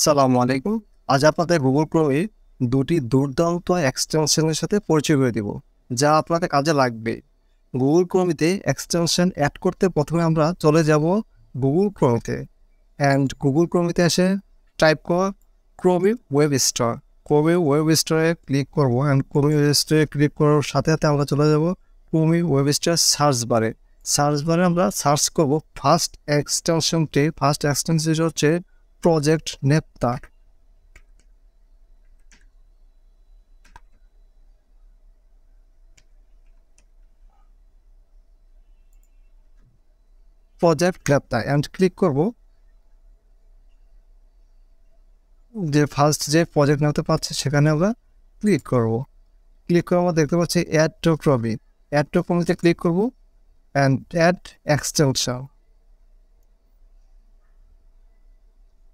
সালামু আলাইকুম। আজ আপনাদের গুগল ক্রোমে দুটি দুর্দান্ত এক্সটেনশনের সাথে পরিচয় করে দিব, যা আপনাদের কাজে লাগবে। গুগল ক্রোমিতে এক্সটেনশন অ্যাড করতে প্রথমে আমরা চলে যাব গুগল ক্রোমিতে, অ্যান্ড গুগল ক্রোমিতে এসে টাইপ কর ক্রোমি ওয়েব স্টোর। ক্রোমি ওয়েব স্টোরে ক্লিক করবো, অ্যান্ড ক্রোমি ওয়েব স্টোরে ক্লিক করার সাথে সাথে আমরা চলে যাব ক্রোমি ওয়েব স্টোর সার্চ বারে। সার্চ বারে আমরা সার্চ করব ফার্স্ট এক্সটেনশনটি হচ্ছে প্রজেক্ট নেপথা। প্রজেক্ট নেপথা এন্ড ক্লিক করব। যে ফার্স্ট যে প্রজেক্ট নেপথা পাচ্ছে সেখানে আমরা ক্লিক করব। ক্লিক করে আমরা দেখতে পাচ্ছি add to Chrome. Add to ক্রোমিতে ক্লিক করব অ্যান্ড অ্যাড এক্সটেনশন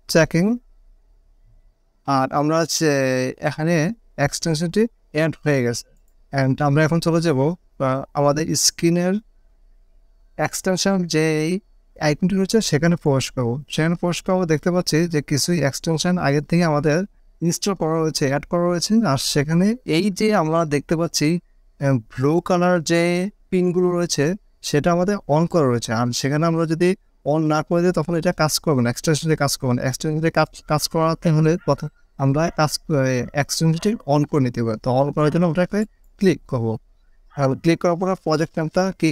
চেকিং। আর আমরা এখানে এক্সটেনশনটি অ্যাড হয়ে গেছে, অ্যান্ড আমরা এখন চলে যাব আমাদের স্ক্রিনের এক্সটেনশন যে আইকনটি রয়েছে সেখানে প্রবেশ করবো। সেখানে প্রবেশ করবো, দেখতে পাচ্ছি যে কিছু এক্সটেনশন আগের থেকে আমাদের ইনস্টল করা রয়েছে, অ্যাড করা রয়েছে। আর সেখানে এই যে আমরা দেখতে পাচ্ছি ব্লু কালার যে পিনগুলো রয়েছে সেটা আমাদের অন করা রয়েছে। আর সেখানে আমরা যদি অন না করে দিই তখন এটা কাজ করবে না, এক্সটেনশনটি কাজ করবে না। এক্সটেনশনটি কাজ করাতে হলে আমরা এক্সটেনশনটি অন করে নিতে হবে। তো অন করার জন্য আমরা ক্লিক করবো। আর ক্লিক করার পর প্রজেক্ট নামটা কী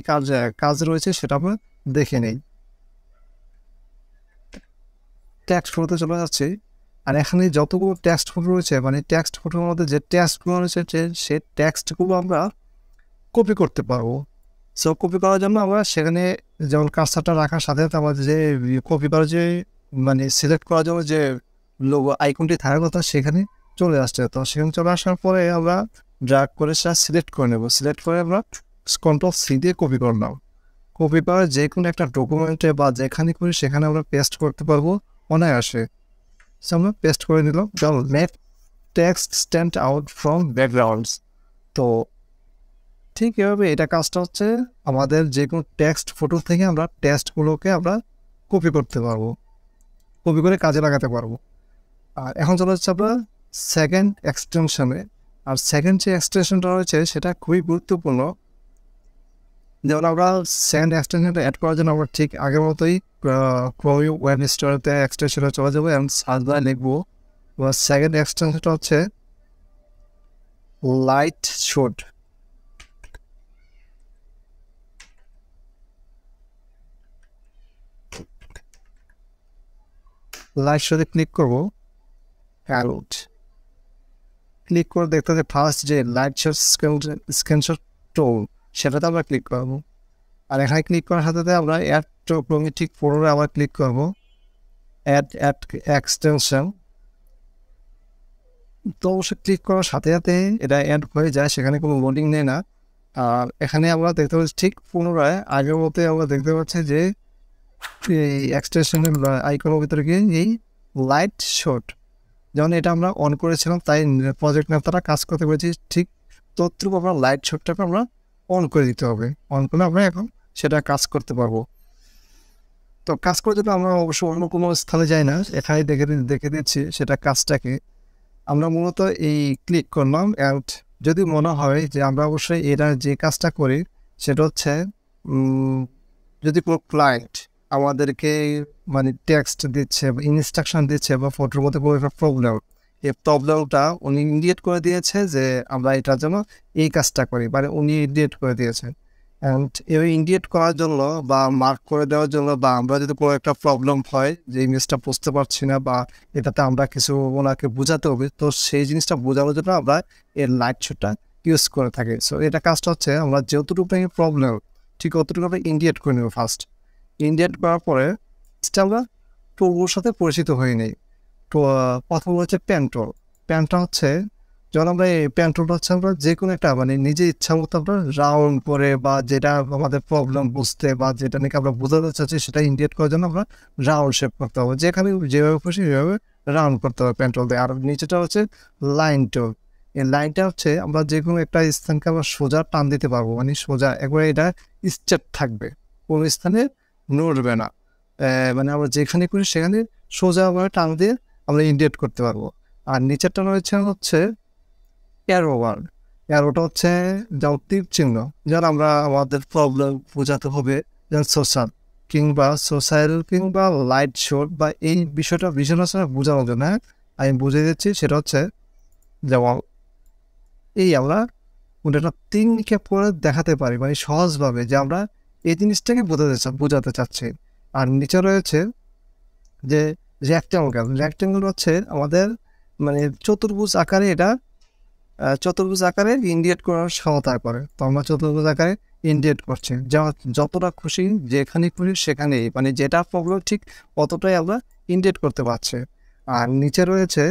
কাজ রয়েছে সেটা আমরা দেখে নেই। টেক্সট ফটোতে চলে যাচ্ছে, আর এখানে যতগুলো টেক্সট ফটো রয়েছে, মানে টেক্সট ফটোর মধ্যে যে টেক্সটগুলো রয়েছে সেই টেক্সটগুলো আমরা কপি করতে পারবো। সো কপি করার জন্য আমরা সেখানে যেমন কার্সারটা রাখার সাথে সাথে আমাদের যে কপি করার যে মানে সিলেক্ট করার জন্য যে লোগো আইকনটি থাকার কথা সেখানে চলে আসছে। তো সেখানে চলে আসার পরে আমরা ড্র্যাগ করে সেটা সিলেক্ট করে নেব। সিলেক্ট করে আমরা কন্ট্রোল সি দিয়ে কপি করলাম। কপি করার যে কোনো একটা ডকুমেন্টে বা যেখানে করি সেখানে আমরা পেস্ট করতে পারবো অনায়াসে। সো আমরা পেস্ট করে নিলাম। Make text stand out from backgrounds. তো ঠিক এভাবে এটা কাজটা হচ্ছে, আমাদের যে কোনো টেক্সট ফটো থেকে আমরা টেক্সটগুলোকে আমরা কপি করতে পারবো, কপি করে কাজে লাগাতে পারবো। আর এখন চলে যাচ্ছে আমরা সেকেন্ড এক্সটেনশনে। আর সেকেন্ড যে এক্সটেনশনটা রয়েছে সেটা খুবই গুরুত্বপূর্ণ। যেমন আমরা সেকেন্ড এক্সটেনশনটা অ্যাড করার জন্য আমরা ঠিক আগের মতোই ক্রোমি ওয়েব স্টোরেতে এক্সটেনশনে চলে যাবো এবং সার্চ বারে লিখবো। সেকেন্ড এক্সটেনশনটা হচ্ছে লাইটশট। লাইটশটে ক্লিক করবো। অ্যাড ক্লিক করে দেখতে হবে ফার্স্ট যে লাইটশট স্ক্রিনশট টুল সেটাতে আমরা ক্লিক করবো। আর এখানে ক্লিক করার সাথে সাথে আমরা অ্যাড টু ক্রোমি ঠিক পরে আবার ক্লিক করবো, অ্যাড এক্সটেনশন। তো অবশ্যই ক্লিক করার সাথে সাথে এটা অ্যাড হয়ে যায়, সেখানে কোনো লোডিং নেই না। আর এখানে আমরা দেখতে পাচ্ছি ঠিক পুনরায় আগের মতো আমরা দেখতে পাচ্ছি যে এই এক্সটেনশনের আইকনের ভিতরে গিয়ে এই লাইট শট, যেমন এটা আমরা অন করেছিলাম তাই প্রজেক্ট নেপথাটা কাজ করতে পেরেছি। ঠিক ততটুকু আমরা লাইট শটটাকে আমরা অন করে দিতে হবে। অন করলে আমরা এখন সেটা কাজ করতে পারবো। তো কাজ করে যদি আমরা অবশ্যই অন্য কোনো স্থানে যাই না, এখানে দেখে দিচ্ছি সেটা কাজটাকে। আমরা মূলত এই ক্লিক করলাম, অ্যান্ড যদি মনে হয় যে আমরা অবশ্যই এটা যে কাজটা করি সেটা হচ্ছে যদি কোনো ক্লায়েন্ট আমাদেরকে মানে টেক্সট দিচ্ছে বা ইনস্ট্রাকশন দিচ্ছে বা ফটোর মধ্যে কোনো একটা প্রবলেম, এই প্রবলেমটা উনি ইন্ডিকেট করে দিয়েছে যে আমরা এটার জন্য এই কাজটা করি, মানে উনি ইন্ডিকেট করে দিয়েছেন। অ্যান্ড এই ইন্ডিকেট করার জন্য বা মার্ক করে দেওয়ার জন্য, বা আমরা যদি কোনো একটা প্রবলেম হয় যে ইমেজটা বুঝতে পারছি না বা এটাতে আমরা কিছু ওনাকে বোঝাতে হবে, তো সেই জিনিসটা বোঝানোর জন্য আমরা এর লাইটশটটা ইউজ করে থাকি। সো এটা কাজটা হচ্ছে আমরা যতটুকু প্রবলেম ঠিক অতটুকু আমরা ইন্ডিকেট করে নেব। ফার্স্ট ইন্ডিকেট করার পরে আমরা টুলগুলোর সাথে পরিচিত হয়ে নেই। তো প্রথম হচ্ছে পেন্টল। পেনটা হচ্ছে যখন আমরা এই পেন্টলটা হচ্ছে আমরা যে কোনো একটা মানে নিজে ইচ্ছা মতো আমরা রাউন্ড করে বা যেটা আমাদের প্রবলেম বুঝতে বা যেটা নাকি আমরা বোঝাতে চাচ্ছি সেটা ইন্ডিকেট করার জন্য আমরা রাউন্ড শেপ করতে হবে, যেখানে যেভাবে খুশি সেভাবে রাউন্ড করতে হবে পেন্টল দিয়ে। আর নিচেটা হচ্ছে লাইন টুল। এই লাইনটা হচ্ছে আমরা যে কোনো একটা স্থানকে আমরা সোজা টান দিতে পারবো, মানে সোজা একবারে এটা স্ট্রেট থাকবে, কোনো স্থানে নড়বে না। মানে আমরা যেখানে করি সেখানে সোজা আমরা টান দিয়ে আমরা ইন্ডিকেট করতে পারবো। আর নিচেরটা রয়েছে হচ্ছে অ্যারো বার। অ্যারোটা হচ্ছে যেমন তীর চিহ্ন, যেমন আমরা আমাদের প্রবলেম বোঝাতে হবে, যেমন সোশ্যাল কিংবা লাইট শট বা এই বিষয়টা ভিজুয়ালাইজেশনে বোঝানোর জন্য আমি বুঝিয়ে দিচ্ছি। সেটা হচ্ছে যেমন এই আমরা ওটা তিনকে পরে দেখাতে পারি, মানে সহজভাবে যে আমরা এই জিনিসটাকে বোঝাতে চাচ্ছি। আর নিচে রয়েছে যে রেক্ট্যাঙ্গল হচ্ছে আমাদের মানে চতুর্ভুজ আকারে, এটা চতুর্ভুজ আকারে ইন্ডিকেট করার সহায়তা করে। তো আমরা চতুর্ভুজ আকারে ইন্ডিকেট করছি, যতটা খুশি যেখানে খুশি সেখানেই, মানে যেটা প্রবলেম ঠিক অতটাই আমরা ইন্ডিকেট করতে পারছি। আর নিচে রয়েছে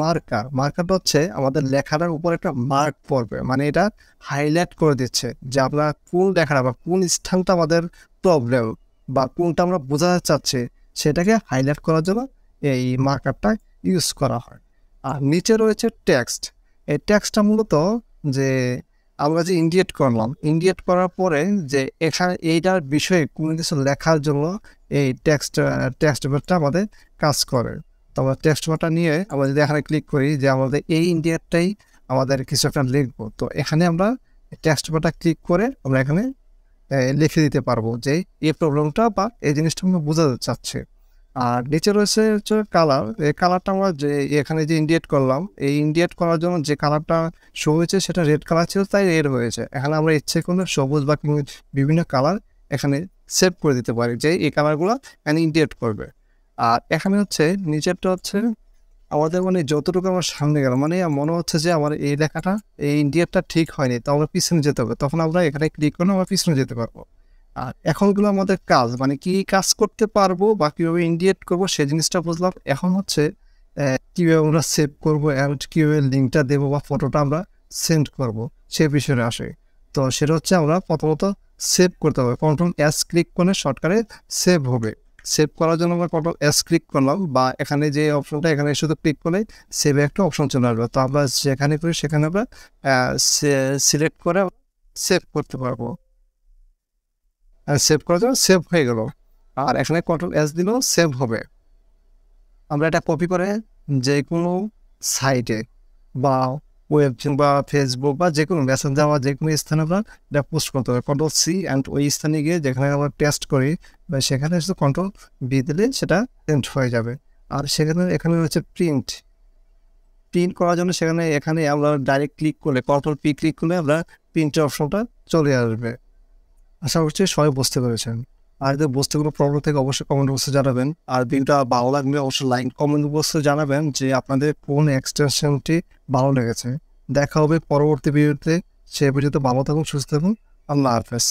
মার্কারটা হচ্ছে আমাদের লেখাটার উপর একটা মার্ক পড়বে, মানে এটা হাইলাইট করে দিচ্ছে যে আমরা কোন লেখাটা বা কোন স্থানটা আমাদের প্রবলেম বা কোনটা আমরা বোঝাতে চাচ্ছি সেটাকে হাইলাইট করার জন্য এই মার্কারটা ইউজ করা হয়। আর নিচে রয়েছে টেক্সট। এই টেক্সটটা মূলত যে আমরা যে ইন্ডিকেট করার পরে যে এখানে এইটার বিষয়ে কোনো কিছু লেখার জন্য এই টেক্সট বারটা আমাদের কাজ করে। তো আমরা টেক্সট বারটা নিয়ে আমরা যদি এখানে ক্লিক করি যে আমাদের এই ইন্ডিকেটটাই আমাদের কিছু একটা লিখবো, তো এখানে আমরা টেক্সট বারটা ক্লিক করে আমরা এখানে লিখে দিতে পারবো যে এই প্রবলেমটা বা এই জিনিসটা আমরা বোঝাতে চাচ্ছি। আর নিচে রয়েছে হচ্ছে কালার। এই কালারটা আমরা যে এখানে যে ইন্ডিকেট করলাম, এই ইন্ডিকেট করার জন্য যে কালারটা শো হয়েছে সেটা রেড কালার ছিল, তাই রেড হয়েছে। এখানে আমরা ইচ্ছে করলে সবুজ বা বিভিন্ন কালার এখানে সেভ করে দিতে পারি যে এই কালারগুলো এখানে ইন্ডিকেট করবে। আর এখানে হচ্ছে নিচেরটা হচ্ছে আমাদের মানে যতটুকু আমার সামনে গেল, মানে মনে হচ্ছে যে আমার এই লেখাটা এই ইন্ডিকেটটা ঠিক হয়নি, তো আমরা পিছনে যেতে হবে, তখন আমরা এখানে ক্লিক করলে আমরা পিছনে যেতে পারবো। আর এখনগুলো আমাদের কাজ, মানে কি কাজ করতে পারবো বা কীভাবে ইন্ডিকেট করবো সেই জিনিসটা বুঝলাম। এখন হচ্ছে কীভাবে আমরা সেভ করবো অ্যান্ড কীভাবে লিঙ্কটা দেবো বা ফটোটা আমরা সেন্ড করবো সে বিষয়ে আসে। তো সেটা হচ্ছে আমরা প্রথমত সেভ করতে হবে। কন্ট্রোল S ক্লিক করলে শর্টকাটে সেভ হবে। সেভ করার জন্য আমরা কন্ট্রোল S ক্লিক করলাম, বা এখানে যে অপশনটা এখানে শুধু ক্লিক করলে সেভে একটা অপশন চলে আসবে। তো আমরা যেখানে করি সেখানে আমরা সিলেক্ট করে সেভ করতে পারবো। সেভ করার জন্য সেভ হয়ে গেল। আর এখানে কন্ট্রোল S দিলেও সেভ হবে। আমরা এটা কপি করে যে কোনো সাইটে বা ওয়েব বা ফেসবুক বা যে কোনো মেসেঞ্জার বা যে কোনো স্থানে আমরা এটা পোস্ট করতে হবে। কন্ট্রোল C অ্যান্ড ওই স্থানে গিয়ে যেখানে আমরা টেস্ট করি বা সেখানে শুধু কন্ট্রোল V দিলে সেটা প্রিন্ট হয়ে যাবে। আর এখানে হচ্ছে প্রিন্ট করার জন্য এখানে আমরা ডাইরেক্ট ক্লিক করলে কন্ট্রোল P ক্লিক করলে আমরা প্রিন্টের অপশনটা চলে আসবে। আশা করছি সবাই বুঝতে পেরেছেন। আর যদি বুঝতে কোনো প্রবলেম থেকে অবশ্যই কমেন্ট বক্সে জানাবেন। আর ভিডিওটা ভালো লাগলে অবশ্যই কমেন্ট বক্সে জানাবেন যে আপনাদের কোন এক্সটেনশনটি ভালো লেগেছে। দেখা হবে পরবর্তী ভিডিওতে। সে ভিডিওতে ভালো থাকুন, সুস্থ থাকুন। আল্লাহ হাফেজ।